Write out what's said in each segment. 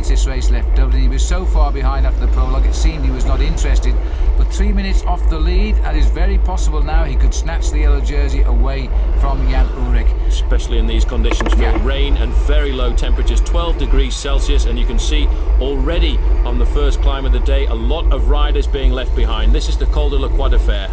since this race left Dublin. He was so far behind after the prologue, it seemed he was not interested. But 3 minutes off the lead, and it's very possible now he could snatch the yellow jersey away from Jan Ullrich. Especially in these conditions, rain and very low temperatures, 12 degrees Celsius, and you can see already on the first climb of the day a lot of riders being left behind. This is the Col de la Croix de Fer.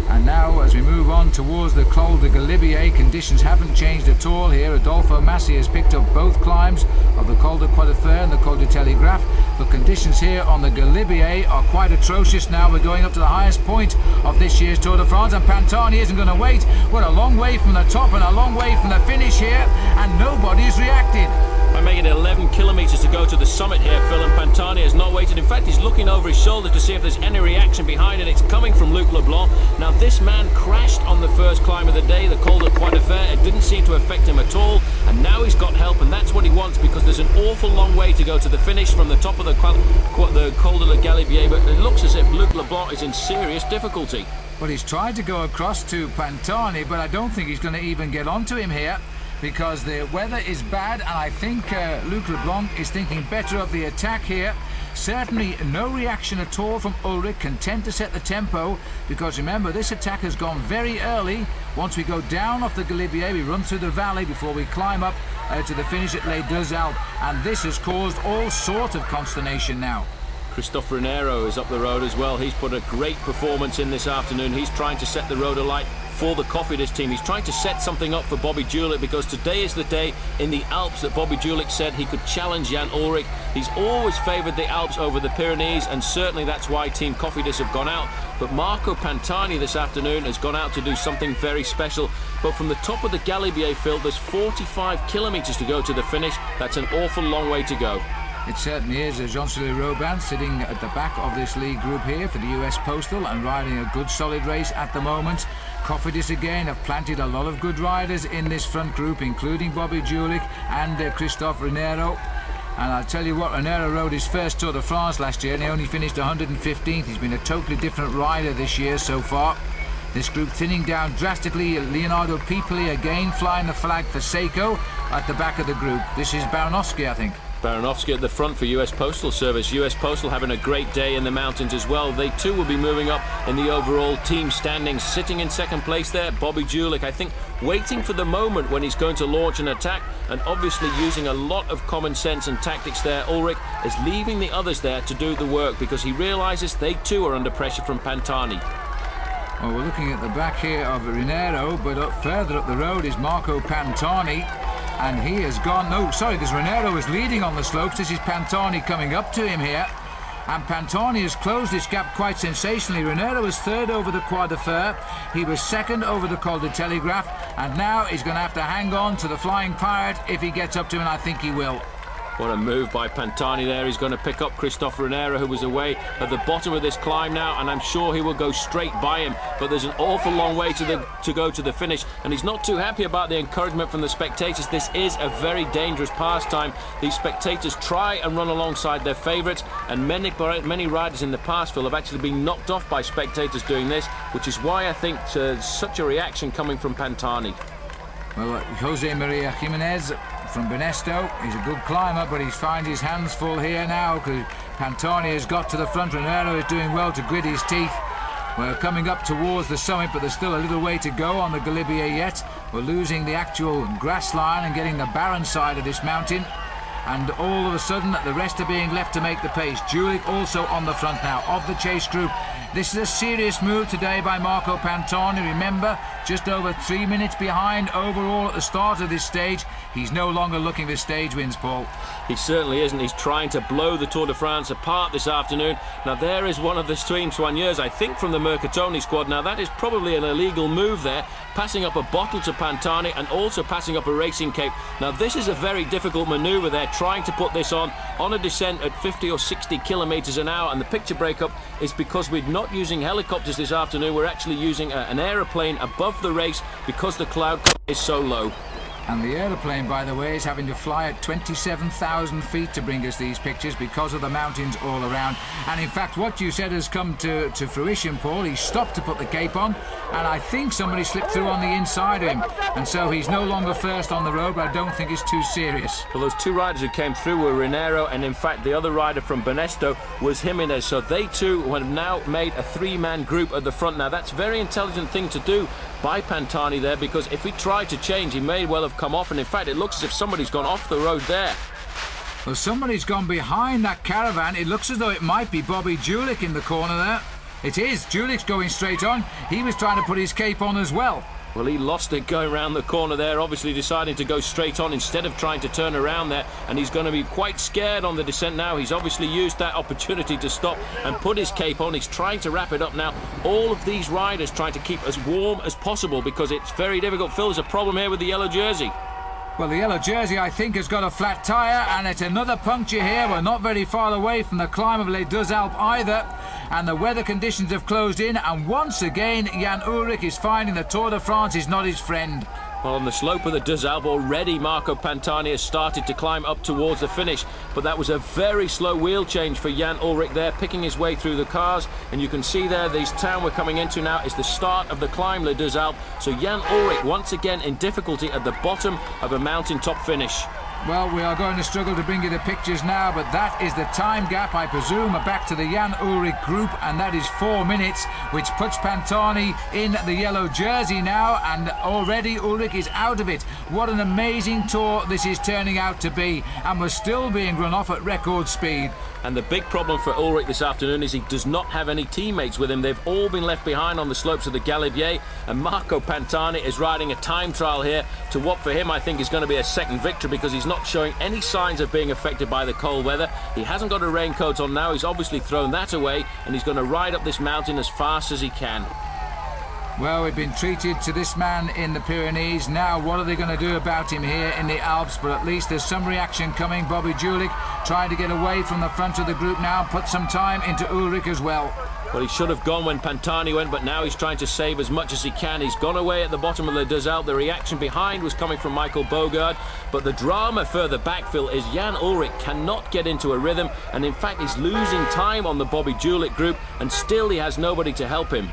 And now, as we move on towards the Col de Galibier, conditions haven't changed at all here. Adolfo Massi has picked up both climbs of the Col de Croix de Fer and the Col de Telegraph. But conditions here on the Galibier are quite atrocious now. We're going up to the highest point of this year's Tour de France, and Pantani isn't going to wait. We're a long way from the top and a long way from the finish here, and nobody's reacted. By making it 11 kilometres to go to the summit here, Phil, and Pantani has not waited. In fact, he's looking over his shoulder to see if there's any reaction behind it. It's coming from Luc Leblanc. Now, this man crashed on the first climb of the day, the Col de Croix de Fer. It didn't seem to affect him at all, and now he's got help, and that's what he wants, because there's an awful long way to go to the finish from the top of the Col de la Galibier, but it looks as if Luc Leblanc is in serious difficulty. Well, he's tried to go across to Pantani, but I don't think he's going to even get onto him here, because the weather is bad, and I think Luc Leblanc is thinking better of the attack here. Certainly no reaction at all from Ullrich, content to set the tempo, because remember, this attack has gone very early. Once we go down off the Galibier, we run through the valley before we climb up to the finish at Les Deux Alpes, and this has caused all sorts of consternation now. Christophe Renero is up the road as well. He's put a great performance in this afternoon. He's trying to set the road alight for the Cofidis team. He's trying to set something up for Bobby Julich, because today is the day in the Alps that Bobby Julich said he could challenge Jan Ullrich. He's always favoured the Alps over the Pyrenees, and certainly that's why Team Cofidis have gone out. But Marco Pantani this afternoon has gone out to do something very special. But from the top of the Galibier field, there's 45 kilometres to go to the finish. That's an awful long way to go. It certainly is. Jean-Sully Robin sitting at the back of this league group here for the US Postal and riding a good solid race at the moment. Cofidis again have planted a lot of good riders in this front group, including Bobby Julich and Christophe Renero. And I'll tell you what, Renero rode his first Tour de France last year and he only finished 115th. He's been a totally different rider this year so far. This group thinning down drastically. Leonardo Pipoli again flying the flag for Seiko at the back of the group. This is Baranowski, I think. Baranowski at the front for US Postal Service. US Postal having a great day in the mountains as well. They too will be moving up in the overall team standings. Sitting in second place there, Bobby Julich, I think, waiting for the moment when he's going to launch an attack, and obviously using a lot of common sense and tactics there. Ullrich is leaving the others there to do the work, because he realises they too are under pressure from Pantani. Well, we're looking at the back here of Renero, but further up the road is Marco Pantani. And he has gone, no, sorry, because Renero is leading on the slopes. This is Pantani coming up to him here. And Pantani has closed this gap quite sensationally. Renero was third over the Croix de Fer. He was second over the Col de Telegraph. And now he's going to have to hang on to the Flying Pirate if he gets up to him, and I think he will. What a move by Pantani there. He's going to pick up Christophe Renero, who was away at the bottom of this climb now, and I'm sure he will go straight by him. But there's an awful long way to go to the finish, and he's not too happy about the encouragement from the spectators. This is a very dangerous pastime. These spectators try and run alongside their favourites, and many riders in the past, Phil, have actually been knocked off by spectators doing this, which is why I think such a reaction coming from Pantani. Well, Jose Maria Jimenez from Benesto, he's a good climber, but he's found his hands full here now, because Pantani has got to the front. Renero is doing well to grit his teeth. We're coming up towards the summit, but there's still a little way to go on the Galibier yet. We're losing the actual grass line and getting the barren side of this mountain. And all of a sudden, the rest are being left to make the pace. Julich also on the front now of the chase group. This is a serious move today by Marco Pantani. Remember, just over 3 minutes behind overall at the start of this stage. He's no longer looking for stage wins, Paul. He certainly isn't. He's trying to blow the Tour de France apart this afternoon. Now, there is one of the team soigneurs, I think, from the Mercatoni squad. Now, that is probably an illegal move there, passing up a bottle to Pantani and also passing up a racing cape. Now, this is a very difficult manoeuvre there, trying to put this on a descent at 50 or 60 kilometres an hour. And the picture breakup is because we're not using helicopters this afternoon. We're actually using an aeroplane above the race, because the cloud cover is so low. And the aeroplane, by the way, is having to fly at 27,000 feet to bring us these pictures because of the mountains all around. And in fact, what you said has come to fruition, Paul. He stopped to put the cape on, and I think somebody slipped through on the inside of him. And so he's no longer first on the road, but I don't think it's too serious. Well, those two riders who came through were Raniero, and in fact, the other rider from Banesto was Jimenez. So they two have now made a three-man group at the front. Now, that's a very intelligent thing to do by Pantani there, because if he tried to change, he may well have come off, and in fact it looks as if somebody's gone off the road there. Well, somebody's gone behind that caravan. It looks as though it might be Bobby Julich in the corner there. It is. Julich's going straight on. He was trying to put his cape on as well. Well, he lost it going around the corner there, obviously deciding to go straight on instead of trying to turn around there, and he's going to be quite scared on the descent now. He's obviously used that opportunity to stop and put his cape on. He's trying to wrap it up now. All of these riders trying to keep as warm as possible because it's very difficult. Phil, there's a problem here with the yellow jersey. Well, the yellow jersey, I think, has got a flat tyre, and it's another puncture here. We're not very far away from the climb of Les Deux Alpes either, and the weather conditions have closed in, and once again, Jan Ullrich is finding the Tour de France is not his friend. Well, on the slope of the Deux Alpes already, Marco Pantani has started to climb up towards the finish, but that was a very slow wheel change for Jan Ullrich there, picking his way through the cars, and you can see there, this town we're coming into now is the start of the climb, Les Deux Alpes, so Jan Ullrich once again in difficulty at the bottom of a mountaintop finish. Well, we are going to struggle to bring you the pictures now, but that is the time gap, I presume, back to the Jan Ullrich group, and that is 4 minutes, which puts Pantani in the yellow jersey now, and already Ullrich is out of it. What an amazing tour this is turning out to be, and we're still being run off at record speed. And the big problem for Ullrich this afternoon is he does not have any teammates with him. They've all been left behind on the slopes of the Galibier, and Marco Pantani is riding a time trial here to what for him I think is going to be a second victory, because he's not showing any signs of being affected by the cold weather. He hasn't got a raincoat on now. He's obviously thrown that away, and he's going to ride up this mountain as fast as he can. Well, we've been treated to this man in the Pyrenees. Now, what are they going to do about him here in the Alps? But at least there's some reaction coming. Bobby Julich trying to get away from the front of the group now, put some time into Ullrich as well. Well, he should have gone when Pantani went, but now he's trying to save as much as he can. He's gone away at the bottom of the Deux Alpes. The reaction behind was coming from Michael Bogard, but the drama further back, Phil, is Jan Ullrich cannot get into a rhythm, and in fact he's losing time on the Bobby Julich group, and still he has nobody to help him.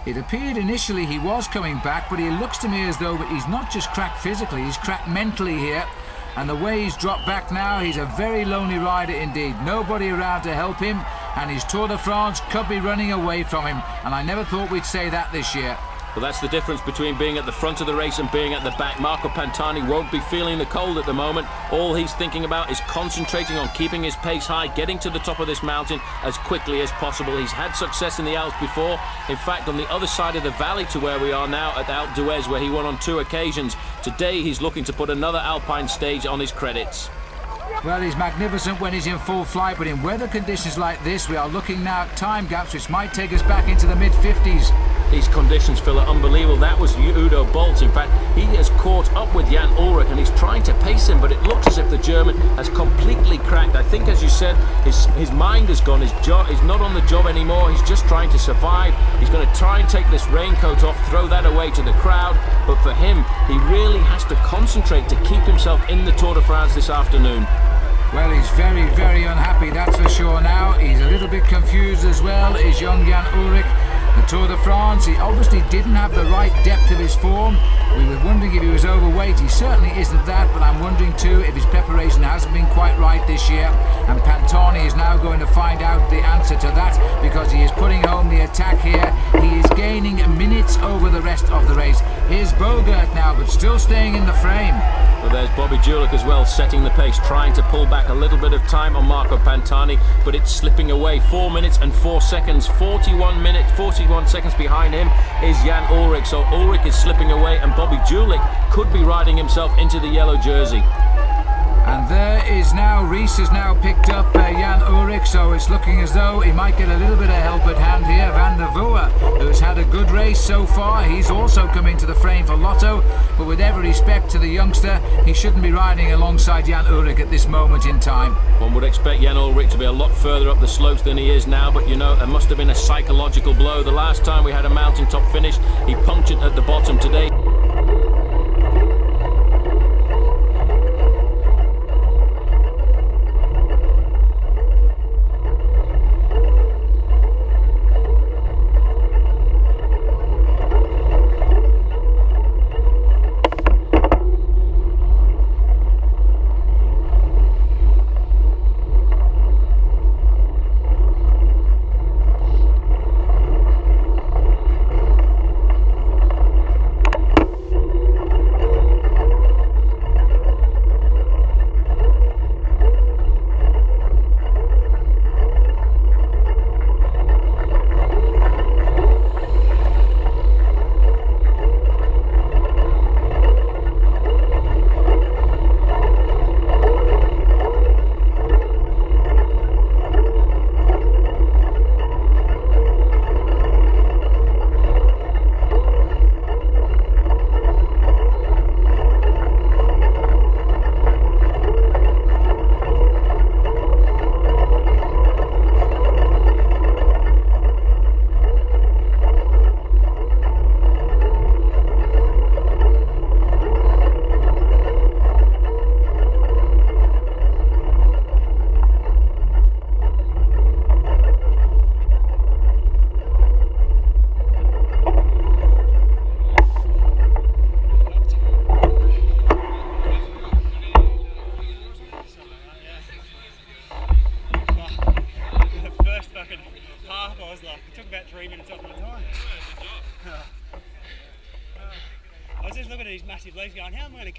It appeared initially he was coming back, but he looks to me as though he's not just cracked physically, he's cracked mentally here. And the way he's dropped back now, he's a very lonely rider indeed. Nobody around to help him, and his Tour de France could be running away from him. And I never thought we'd say that this year. Well, that's the difference between being at the front of the race and being at the back. Marco Pantani won't be feeling the cold at the moment. All he's thinking about is concentrating on keeping his pace high, getting to the top of this mountain as quickly as possible. He's had success in the Alps before. In fact, on the other side of the valley to where we are now at Alpe d'Huez, where he won on 2 occasions. Today, he's looking to put another alpine stage on his credits. Well, he's magnificent when he's in full flight, but in weather conditions like this, we are looking now at time gaps which might take us back into the mid-50s. These conditions, Phil, are unbelievable. That was Udo Bolt. In fact, he has caught up with Jan Ullrich and he's trying to pace him, but it looks as if the German has completely cracked. I think, as you said, his mind has gone. He's not on the job anymore. He's just trying to survive. He's going to try and take this raincoat off, throw that away to the crowd. But for him, he really has to concentrate to keep himself in the Tour de France this afternoon. Well, he's very, very unhappy, that's for sure now. He's a little bit confused as well, is young Jan Ullrich. The Tour de France, he obviously didn't have the right depth of his form. We were wondering if he was overweight. He certainly isn't that, but I'm wondering too if his preparation hasn't been quite right this year. And Pantani is now going to find out the answer to that, because he is putting home the attack here. He is gaining minutes over the rest of the race. Here's Bogart now, but still staying in the frame. Well, there's Bobby Julich as well, setting the pace, trying to pull back a little bit of time on Marco Pantani, but it's slipping away. 4 minutes and 4 seconds, 41 seconds behind him is Jan Ullrich. So Ullrich is slipping away, and Bobby Julich could be riding himself into the yellow jersey. And there is now, Rees has now picked up Jan Ullrich, so it's looking as though he might get a little bit of help at hand here. Van der Voer, who's had a good race so far, he's also come into the frame for Lotto, but with every respect to the youngster, he shouldn't be riding alongside Jan Ullrich at this moment in time. One would expect Jan Ullrich to be a lot further up the slopes than he is now, but you know, there must have been a psychological blow. The last time we had a mountaintop finish, he punctured at the bottom. Today massive legs going, how am I going to